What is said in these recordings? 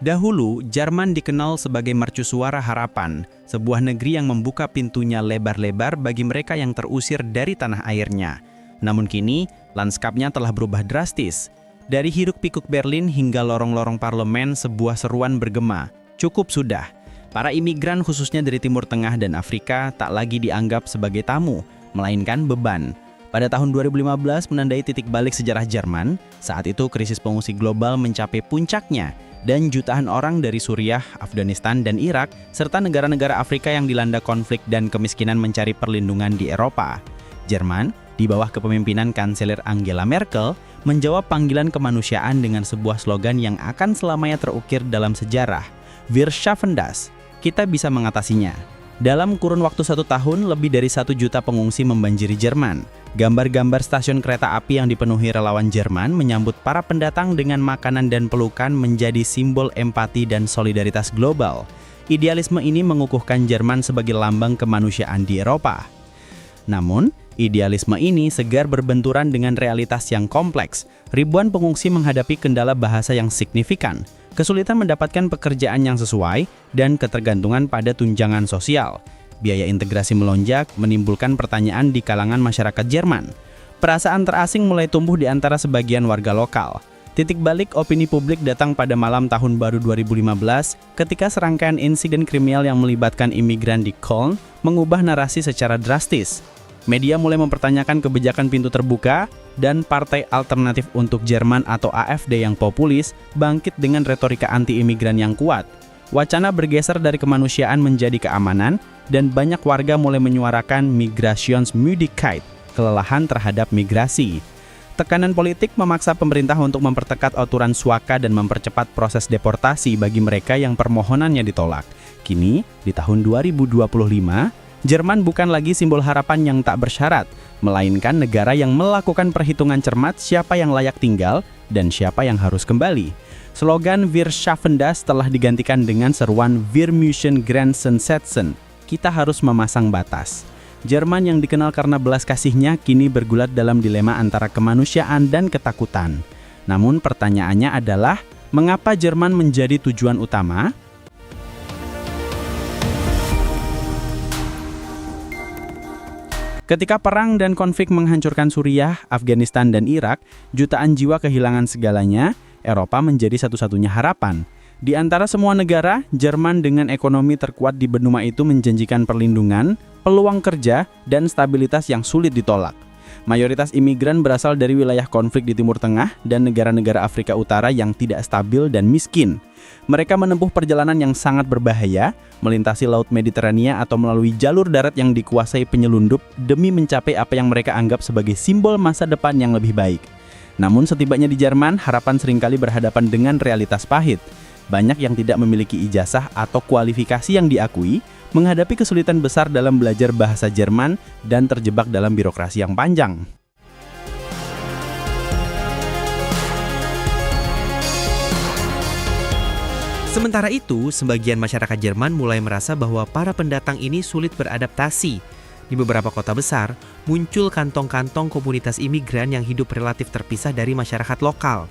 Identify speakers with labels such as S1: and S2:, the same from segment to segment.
S1: Dahulu, Jerman dikenal sebagai mercusuara harapan, sebuah negeri yang membuka pintunya lebar-lebar bagi mereka yang terusir dari tanah airnya. Namun kini, lanskapnya telah berubah drastis. Dari hiruk-pikuk Berlin hingga lorong-lorong parlemen, sebuah seruan bergema. Cukup sudah. Para imigran khususnya dari Timur Tengah dan Afrika tak lagi dianggap sebagai tamu, melainkan beban. Pada tahun 2015 menandai titik balik sejarah Jerman, saat itu krisis pengungsi global mencapai puncaknya, dan jutaan orang dari Suriah, Afghanistan, dan Irak, serta negara-negara Afrika yang dilanda konflik dan kemiskinan mencari perlindungan di Eropa. Jerman, di bawah kepemimpinan Kanselir Angela Merkel, menjawab panggilan kemanusiaan dengan sebuah slogan yang akan selamanya terukir dalam sejarah, Wir schaffen das, kita bisa mengatasinya. Dalam kurun waktu 1 tahun, lebih dari 1 juta pengungsi membanjiri Jerman. Gambar-gambar stasiun kereta api yang dipenuhi relawan Jerman menyambut para pendatang dengan makanan dan pelukan menjadi simbol empati dan solidaritas global. Idealisme ini mengukuhkan Jerman sebagai lambang kemanusiaan di Eropa. Namun, idealisme ini segar berbenturan dengan realitas yang kompleks. Ribuan pengungsi menghadapi kendala bahasa yang signifikan, kesulitan mendapatkan pekerjaan yang sesuai, dan ketergantungan pada tunjangan sosial. Biaya integrasi melonjak, menimbulkan pertanyaan di kalangan masyarakat Jerman. Perasaan terasing mulai tumbuh di antara sebagian warga lokal. Titik balik opini publik datang pada malam tahun baru 2015, ketika serangkaian insiden kriminal yang melibatkan imigran di Köln mengubah narasi secara drastis. Media mulai mempertanyakan kebijakan pintu terbuka, dan Partai Alternatif untuk Jerman atau AfD yang populis bangkit dengan retorika anti-imigran yang kuat. Wacana bergeser dari kemanusiaan menjadi keamanan, dan banyak warga mulai menyuarakan Migrationsmüdigkeit, kelelahan terhadap migrasi. Tekanan politik memaksa pemerintah untuk memperketat aturan suaka dan mempercepat proses deportasi bagi mereka yang permohonannya ditolak. Kini, di tahun 2025, Jerman bukan lagi simbol harapan yang tak bersyarat, melainkan negara yang melakukan perhitungan cermat siapa yang layak tinggal dan siapa yang harus kembali. Slogan Wir schaffen das telah digantikan dengan seruan Wir müssen Grenzen setzen, kita harus memasang batas. Jerman yang dikenal karena belas kasihnya kini bergulat dalam dilema antara kemanusiaan dan ketakutan. Namun pertanyaannya adalah, mengapa Jerman menjadi tujuan utama? Ketika perang dan konflik menghancurkan Suriah, Afghanistan, dan Irak, jutaan jiwa kehilangan segalanya, Eropa menjadi satu-satunya harapan. Di antara semua negara, Jerman dengan ekonomi terkuat di benua itu menjanjikan perlindungan, peluang kerja, dan stabilitas yang sulit ditolak. Mayoritas imigran berasal dari wilayah konflik di Timur Tengah dan negara-negara Afrika Utara yang tidak stabil dan miskin. Mereka menempuh perjalanan yang sangat berbahaya, melintasi Laut Mediterania atau melalui jalur darat yang dikuasai penyelundup demi mencapai apa yang mereka anggap sebagai simbol masa depan yang lebih baik. Namun setibanya di Jerman, harapan seringkali berhadapan dengan realitas pahit. Banyak yang tidak memiliki ijazah atau kualifikasi yang diakui, menghadapi kesulitan besar dalam belajar bahasa Jerman dan terjebak dalam birokrasi yang panjang.
S2: Sementara itu, sebagian masyarakat Jerman mulai merasa bahwa para pendatang ini sulit beradaptasi. Di beberapa kota besar, muncul kantong-kantong komunitas imigran yang hidup relatif terpisah dari masyarakat lokal.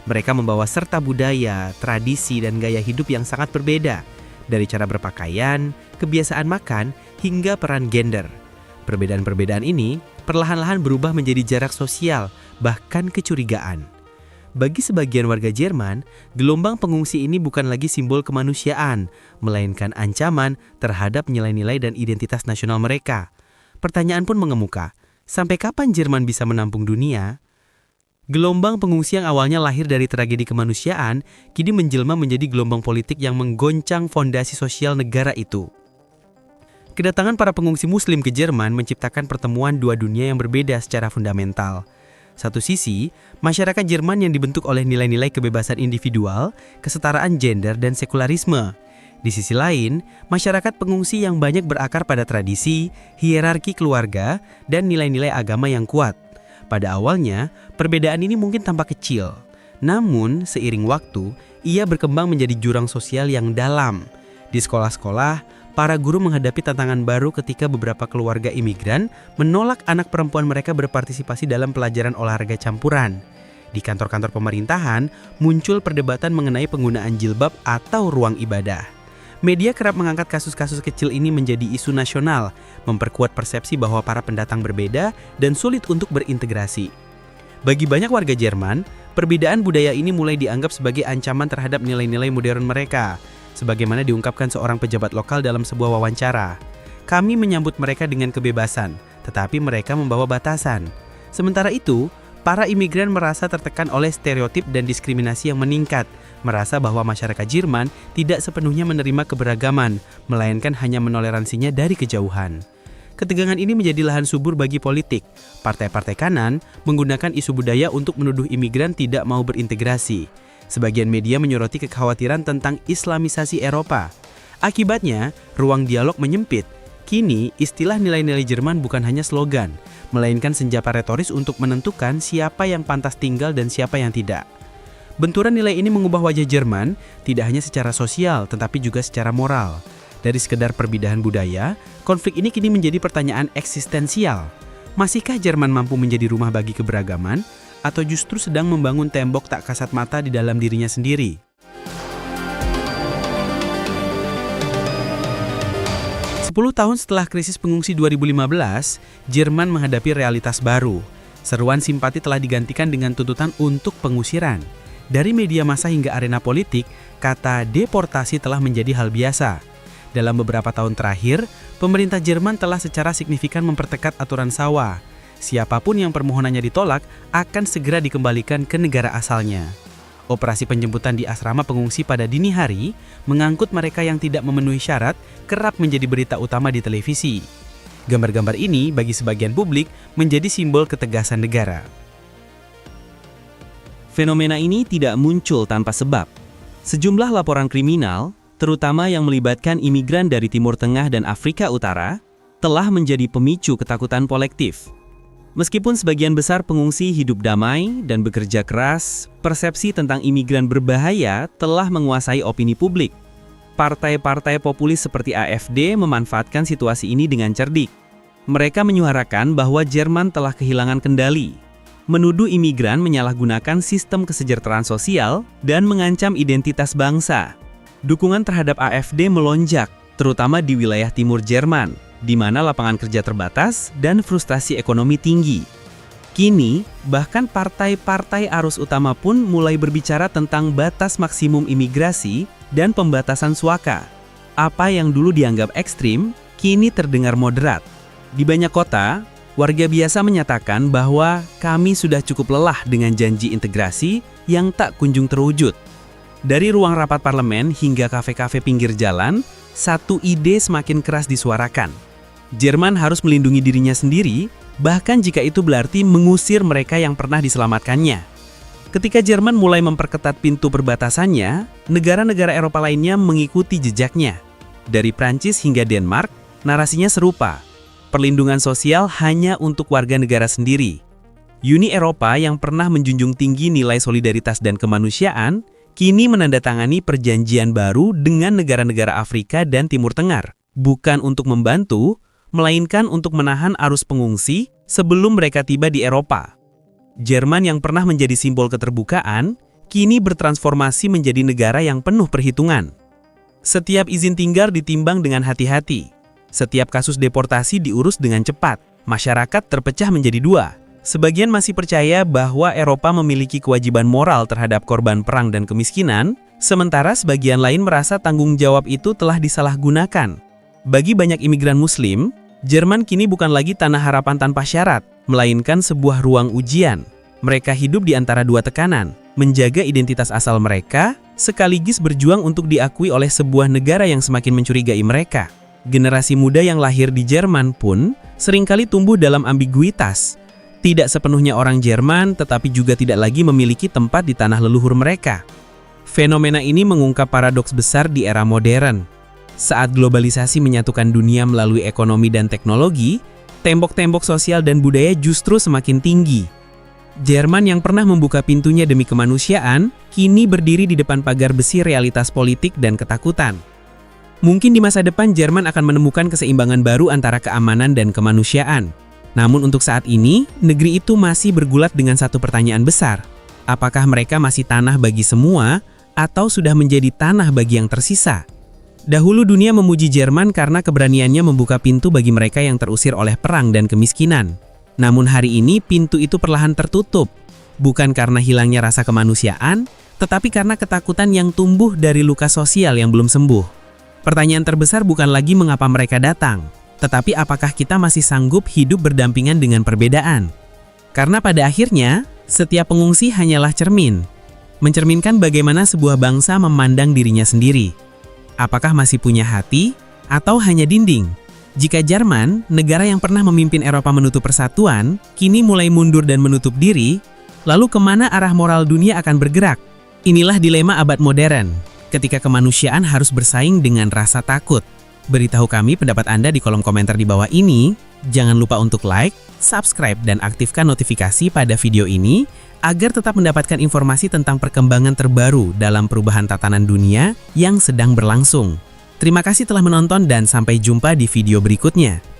S2: Mereka membawa serta budaya, tradisi, dan gaya hidup yang sangat berbeda. Dari cara berpakaian, kebiasaan makan, hingga peran gender. Perbedaan-perbedaan ini perlahan-lahan berubah menjadi jarak sosial, bahkan kecurigaan. Bagi sebagian warga Jerman, gelombang pengungsi ini bukan lagi simbol kemanusiaan, melainkan ancaman terhadap nilai-nilai dan identitas nasional mereka. Pertanyaan pun mengemuka, sampai kapan Jerman bisa menampung dunia? Gelombang pengungsi yang awalnya lahir dari tragedi kemanusiaan, kini menjelma menjadi gelombang politik yang menggoncang fondasi sosial negara itu. Kedatangan para pengungsi Muslim ke Jerman menciptakan pertemuan dua dunia yang berbeda secara fundamental. Satu sisi, masyarakat Jerman yang dibentuk oleh nilai-nilai kebebasan individual, kesetaraan gender, dan sekularisme. Di sisi lain, masyarakat pengungsi yang banyak berakar pada tradisi, hierarki keluarga, dan nilai-nilai agama yang kuat. Pada awalnya, perbedaan ini mungkin tampak kecil. Namun, seiring waktu, ia berkembang menjadi jurang sosial yang dalam. Di sekolah-sekolah, para guru menghadapi tantangan baru ketika beberapa keluarga imigran menolak anak perempuan mereka berpartisipasi dalam pelajaran olahraga campuran. Di kantor-kantor pemerintahan, muncul perdebatan mengenai penggunaan jilbab atau ruang ibadah. Media kerap mengangkat kasus-kasus kecil ini menjadi isu nasional, memperkuat persepsi bahwa para pendatang berbeda dan sulit untuk berintegrasi. Bagi banyak warga Jerman, perbedaan budaya ini mulai dianggap sebagai ancaman terhadap nilai-nilai modern mereka, sebagaimana diungkapkan seorang pejabat lokal dalam sebuah wawancara. Kami menyambut mereka dengan kebebasan, tetapi mereka membawa batasan. Sementara itu, para imigran merasa tertekan oleh stereotip dan diskriminasi yang meningkat, merasa bahwa masyarakat Jerman tidak sepenuhnya menerima keberagaman, melainkan hanya menoleransinya dari kejauhan. Ketegangan ini menjadi lahan subur bagi politik. Partai-partai kanan menggunakan isu budaya untuk menuduh imigran tidak mau berintegrasi. Sebagian media menyoroti kekhawatiran tentang Islamisasi Eropa. Akibatnya, ruang dialog menyempit. Kini, istilah nilai-nilai Jerman bukan hanya slogan, melainkan senjata retoris untuk menentukan siapa yang pantas tinggal dan siapa yang tidak. Benturan nilai ini mengubah wajah Jerman tidak hanya secara sosial, tetapi juga secara moral. Dari sekedar perbedaan budaya, konflik ini kini menjadi pertanyaan eksistensial. Masihkah Jerman mampu menjadi rumah bagi keberagaman, atau justru sedang membangun tembok tak kasat mata di dalam dirinya sendiri? 10 tahun setelah krisis pengungsi 2015, Jerman menghadapi realitas baru. Seruan simpati telah digantikan dengan tuntutan untuk pengusiran. Dari media massa hingga arena politik, kata deportasi telah menjadi hal biasa. Dalam beberapa tahun terakhir, pemerintah Jerman telah secara signifikan memperketat aturan SAWA. Siapapun yang permohonannya ditolak akan segera dikembalikan ke negara asalnya. Operasi penjemputan di asrama pengungsi pada dini hari mengangkut mereka yang tidak memenuhi syarat kerap menjadi berita utama di televisi. Gambar-gambar ini bagi sebagian publik menjadi simbol ketegasan negara.
S1: Fenomena ini tidak muncul tanpa sebab. Sejumlah laporan kriminal, terutama yang melibatkan imigran dari Timur Tengah dan Afrika Utara, telah menjadi pemicu ketakutan kolektif. Meskipun sebagian besar pengungsi hidup damai dan bekerja keras, persepsi tentang imigran berbahaya telah menguasai opini publik. Partai-partai populis seperti AfD memanfaatkan situasi ini dengan cerdik. Mereka menyuarakan bahwa Jerman telah kehilangan kendali, menuduh imigran menyalahgunakan sistem kesejahteraan sosial, dan mengancam identitas bangsa. Dukungan terhadap AfD melonjak, terutama di wilayah timur Jerman, di mana lapangan kerja terbatas dan frustasi ekonomi tinggi. Kini, bahkan partai-partai arus utama pun mulai berbicara tentang batas maksimum imigrasi dan pembatasan suaka. Apa yang dulu dianggap ekstrim, kini terdengar moderat. Di banyak kota, warga biasa menyatakan bahwa kami sudah cukup lelah dengan janji integrasi yang tak kunjung terwujud. Dari ruang rapat parlemen hingga kafe-kafe pinggir jalan, satu ide semakin keras disuarakan. Jerman harus melindungi dirinya sendiri, bahkan jika itu berarti mengusir mereka yang pernah diselamatkannya. Ketika Jerman mulai memperketat pintu perbatasannya, negara-negara Eropa lainnya mengikuti jejaknya. Dari Prancis hingga Denmark, narasinya serupa. Perlindungan sosial hanya untuk warga negara sendiri. Uni Eropa yang pernah menjunjung tinggi nilai solidaritas dan kemanusiaan, kini menandatangani perjanjian baru dengan negara-negara Afrika dan Timur Tengah, bukan untuk membantu, melainkan untuk menahan arus pengungsi sebelum mereka tiba di Eropa. Jerman yang pernah menjadi simbol keterbukaan, kini bertransformasi menjadi negara yang penuh perhitungan. Setiap izin tinggal ditimbang dengan hati-hati. Setiap kasus deportasi diurus dengan cepat. Masyarakat terpecah menjadi dua. Sebagian masih percaya bahwa Eropa memiliki kewajiban moral terhadap korban perang dan kemiskinan, sementara sebagian lain merasa tanggung jawab itu telah disalahgunakan. Bagi banyak imigran Muslim, Jerman kini bukan lagi tanah harapan tanpa syarat, melainkan sebuah ruang ujian. Mereka hidup di antara dua tekanan, menjaga identitas asal mereka, sekaligus berjuang untuk diakui oleh sebuah negara yang semakin mencurigai mereka. Generasi muda yang lahir di Jerman pun seringkali tumbuh dalam ambiguitas. Tidak sepenuhnya orang Jerman, tetapi juga tidak lagi memiliki tempat di tanah leluhur mereka. Fenomena ini mengungkap paradoks besar di era modern. Saat globalisasi menyatukan dunia melalui ekonomi dan teknologi, tembok-tembok sosial dan budaya justru semakin tinggi. Jerman yang pernah membuka pintunya demi kemanusiaan, kini berdiri di depan pagar besi realitas politik dan ketakutan. Mungkin di masa depan Jerman akan menemukan keseimbangan baru antara keamanan dan kemanusiaan. Namun untuk saat ini, negeri itu masih bergulat dengan satu pertanyaan besar.
S3: Apakah mereka masih tanah bagi semua atau sudah menjadi tanah bagi yang tersisa? Dahulu dunia memuji Jerman karena keberaniannya membuka pintu bagi mereka yang terusir oleh perang dan kemiskinan. Namun hari ini pintu itu perlahan tertutup, bukan karena hilangnya rasa kemanusiaan, tetapi karena ketakutan yang tumbuh dari luka sosial yang belum sembuh. Pertanyaan terbesar bukan lagi mengapa mereka datang, tetapi apakah kita masih sanggup hidup berdampingan dengan perbedaan? Karena pada akhirnya, setiap pengungsi hanyalah cermin, mencerminkan bagaimana sebuah bangsa memandang dirinya sendiri. Apakah masih punya hati atau hanya dinding? Jika Jerman, negara yang pernah memimpin Eropa menutup persatuan, kini mulai mundur dan menutup diri, lalu kemana arah moral dunia akan bergerak? Inilah dilema abad modern, ketika kemanusiaan harus bersaing dengan rasa takut. Beritahu kami pendapat Anda di kolom komentar di bawah ini. Jangan lupa untuk like, subscribe, dan aktifkan notifikasi pada video ini agar tetap mendapatkan informasi tentang perkembangan terbaru dalam perubahan tatanan dunia yang sedang berlangsung. Terima kasih telah menonton dan sampai jumpa di video berikutnya.